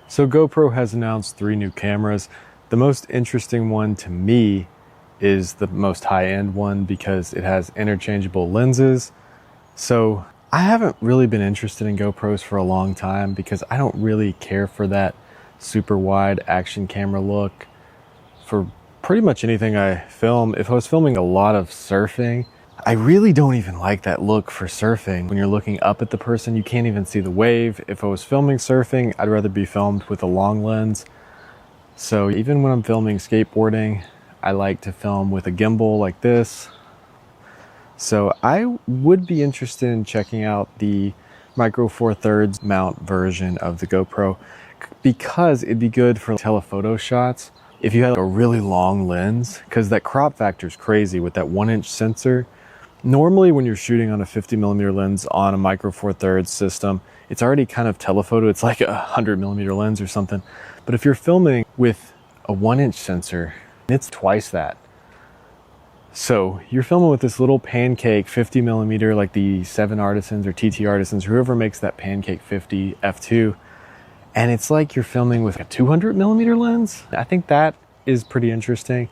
So GoPro has announced 3 new cameras. The most interesting one to me is the most high-end one because it has interchangeable lenses. So I haven't really been interested in GoPros for a long time because I don't really care for that super wide action camera look for pretty much anything I film. If I was filming a lot of surfing, I really don't even like that look for surfing. When you're looking up at the person, you can't even see the wave. If I was filming surfing, I'd rather be filmed with a long lens. So even when I'm filming skateboarding, I like to film with a gimbal like this. So I would be interested in checking out the Micro Four Thirds mount version of the GoPro because it'd be good for telephoto shots. If you had a really long lens, because that crop factor is crazy with that 1-inch sensor. Normally when you're shooting on a 50mm lens on a Micro Four Thirds system, it's already kind of telephoto. It's like a 100mm lens or something. But if you're filming with a 1-inch sensor, it's twice that. So you're filming with this little pancake 50mm, like the 7 Artisans or TT Artisans, whoever makes that pancake 50 f2. And it's like you're filming with a 200mm lens. I think that is pretty interesting.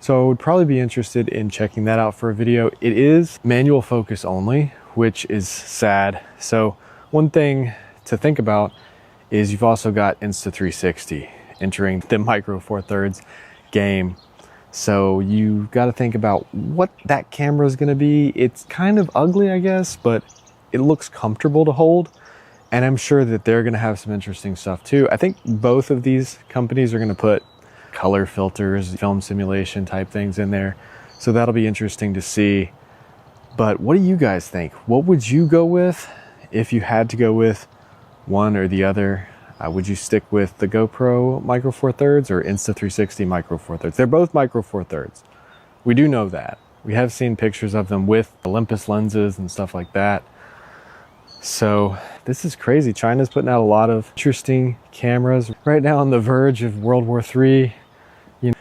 So I would probably be interested in checking that out for a video. It is manual focus only, which is sad. So one thing to think about is you've also got Insta360 entering the Micro Four Thirds game. So you got to think about what that camera is going to be. It's kind of ugly, I guess, but it looks comfortable to hold. And I'm sure that they're going to have some interesting stuff too. I think both of these companies are going to put color filters, film simulation type things in there. So that'll be interesting to see. But what do you guys think? What would you go with if you had to go with one or the other? Would you stick with the GoPro Micro Four Thirds or Insta360 Micro Four Thirds? They're both Micro Four Thirds. We do know that. We have seen pictures of them with Olympus lenses and stuff like that. So this is crazy. China's putting out a lot of interesting cameras. Right now on the verge of World War III, you know,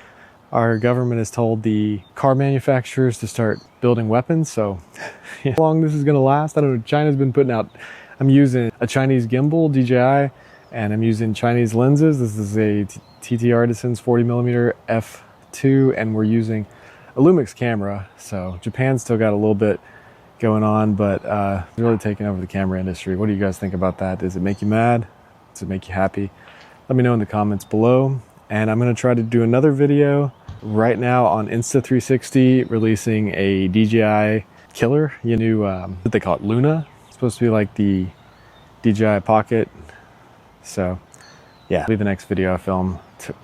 our government has told the car manufacturers to start building weapons. So how long this is going to last, I don't know. China's been putting out, I'm using a Chinese gimbal, DJI, and I'm using Chinese lenses. This is a TT Artisans 40mm f2, and we're using a Lumix camera. So Japan's still got a little bit going on, but really taking over the camera industry. What do you guys think about that? Does it make you mad? Does it make you happy? Let me know in the comments below. And I'm going to try to do another video right now on Insta360 releasing a DJI killer. You know, what they call it, Luna. It's supposed to be like the DJI Pocket. So yeah, it'll be the next video I film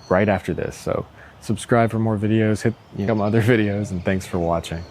right after this. So subscribe for more videos, hit some other videos, and thanks for watching.